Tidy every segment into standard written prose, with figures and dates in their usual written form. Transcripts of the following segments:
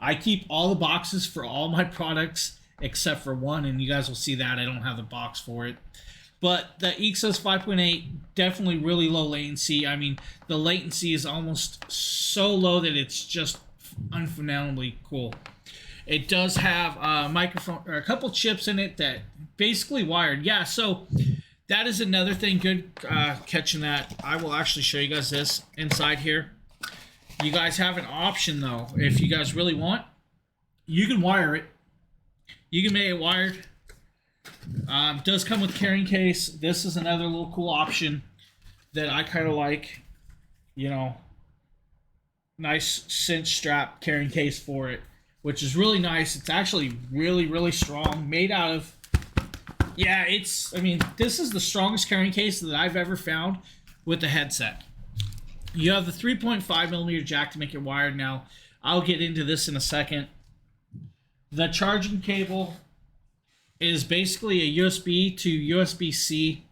I keep all the boxes for all my products except for one, and you guys will see that I don't have the box for it. But the EKSA 5.8, definitely really low latency. I mean, the latency is almost so low that it's just unphenomenally cool. It does have a microphone, or a couple chips in it that basically wired. Yeah, so that is another thing. Good catching that. I will actually show you guys this inside here. You guys have an option, though. If you guys really want, you can wire it. You can make it wired. Does come with carrying case. This is another little cool option that I kind of like. You know, nice cinch strap carrying case for it, which is really nice. It's actually really, really strong. Made out of, yeah, I mean, this is the strongest carrying case that I've ever found with the headset. You have the 3.5 millimeter jack to make it wired. Now, I'll get into this in a second. The charging cable is basically a USB to USB-C.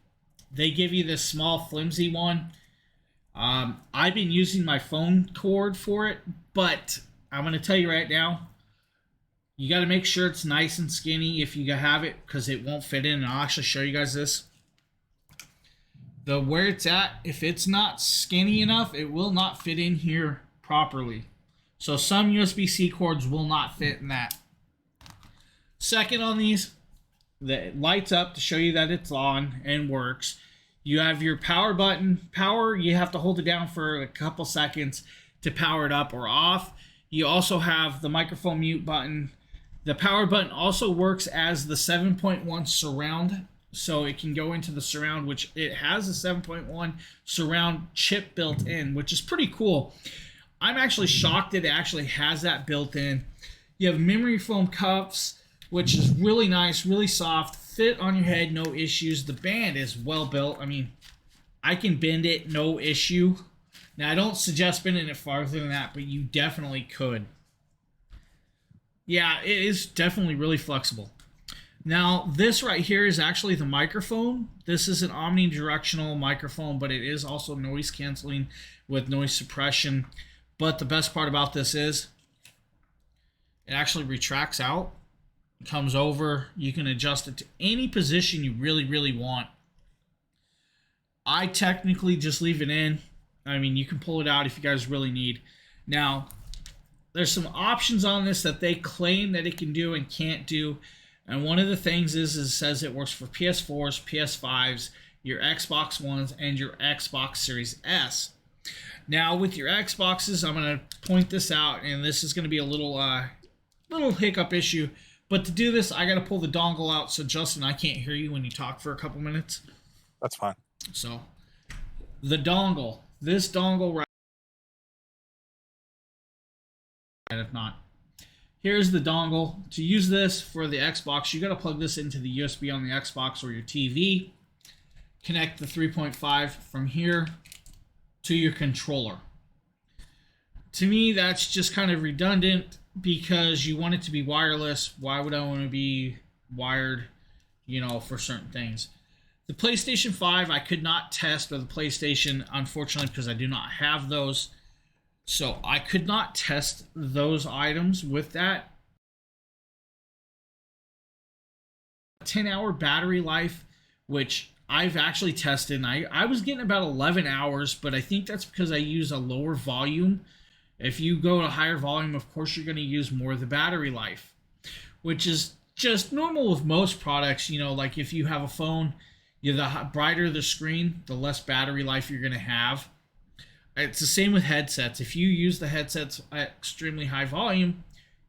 They give you this small flimsy one. I've been using my phone cord for it, but I'm going to tell you right now, you got to make sure it's nice and skinny if you have it, because it won't fit in. And I'll actually show you guys this. Where it's at, if it's not skinny enough, it will not fit in here properly. So some USB-C cords will not fit in that. Second on these, that lights up to show you that it's on and works. You have your power button. Power, you have to hold it down for a couple seconds to power it up or off. You also have the microphone mute button. The power button also works as the 7.1 surround, so it can go into the surround, which it has a 7.1 surround chip built in, which is pretty cool. I'm actually shocked that it actually has that built in. You have memory foam cuffs, which is really nice, really soft, fit on your head, no issues. The band is well built. I mean, I can bend it, no issue. Now, I don't suggest bending it farther than that, but you definitely could. Yeah, it is definitely really flexible. Now, this right here is actually the microphone. This is an omnidirectional microphone, but it is also noise canceling with noise suppression. But the best part about this is it actually retracts out. Comes over. You can adjust it to any position you really, really want. I technically just leave it in. I mean, you can pull it out if you guys really need. Now, there's some options on this that they claim that it can do and can't do. And one of the things is it says it works for PS4s, PS5s, your Xbox Ones, and your Xbox Series S. Now, with your Xboxes, I'm going to point this out, and this is going to be a little hiccup issue. But to do this, I got to pull the dongle out. So, Justin, I can't hear you when you talk for a couple minutes. That's fine. So, the dongle. This dongle right. If not. Here's the dongle. To use this for the Xbox, you got to plug this into the USB on the Xbox or your TV. Connect the 3.5 from here to your controller. To me, that's just kind of redundant, because you want it to be wireless. Why would I want to be wired, for certain things? The PlayStation 5 I could not test, or the PlayStation, unfortunately, because I do not have those. So I could not test those items with that. 10-hour battery life, which I've actually tested, and I was getting about 11 hours, but I think that's because I use a lower volume. If you go to higher volume, of course, you're going to use more of the battery life, which is just normal with most products. Like if you have a phone, the brighter the screen, the less battery life you're going to have. It's the same with headsets. If you use the headsets at extremely high volume,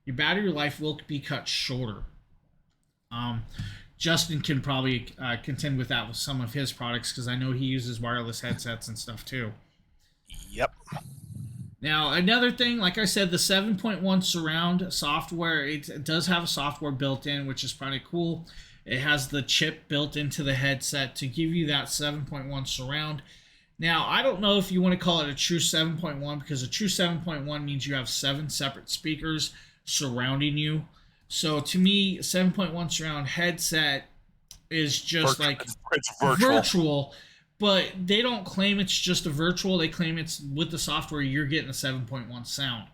your battery life will be cut shorter. Justin can probably contend with that with some of his products, because I know he uses wireless headsets and stuff too. Yep. Now, another thing, like I said, the 7.1 surround software, it does have a software built in, which is pretty cool. It has the chip built into the headset to give you that 7.1 surround. Now, I don't know if you want to call it a true 7.1, because a true 7.1 means you have 7 separate speakers surrounding you. So, to me, 7.1 surround headset is just it's virtual. But they don't claim it's just a virtual. They claim it's with the software, you're getting a 7.1 sound.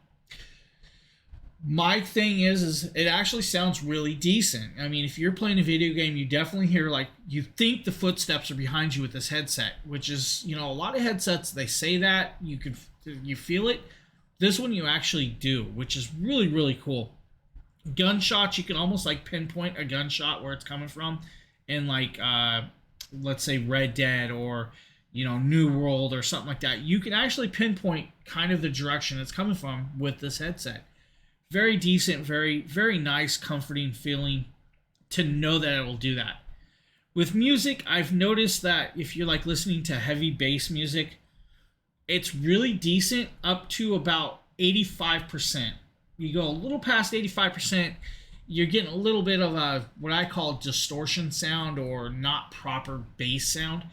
My thing is it actually sounds really decent. I mean, if you're playing a video game, you definitely hear, like, you think the footsteps are behind you with this headset, which is, a lot of headsets, they say that you feel it. This one you actually do, which is really, really cool. Gunshots, you can almost like pinpoint a gunshot where it's coming from, in like let's say Red Dead or New World or something like that. You can actually pinpoint kind of the direction it's coming from with this headset. Very decent, very, very nice, comforting feeling to know that it will do that. With music, I've noticed that if you're like listening to heavy bass music, it's really decent up to about 85%. You go a little past 85%, you're getting a little bit of a what I call distortion sound or not proper bass sound,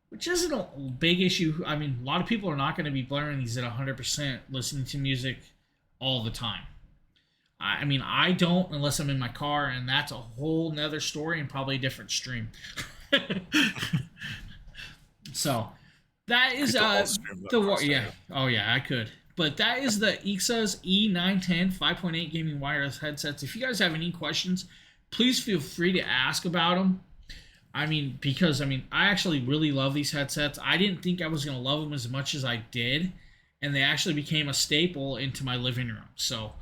which isn't a big issue. I mean, a lot of people are not going to be blaring these at 100% listening to music all the time. I mean, I don't unless I'm in my car, and that's a whole nother story and probably a different stream. So that is yeah. Oh yeah, I could. But that is the EKSA's E910 5.8 gaming wireless headsets. If you guys have any questions, please feel free to ask about them. Because I actually really love these headsets. I didn't think I was going to love them as much as I did, and they actually became a staple into my living room. So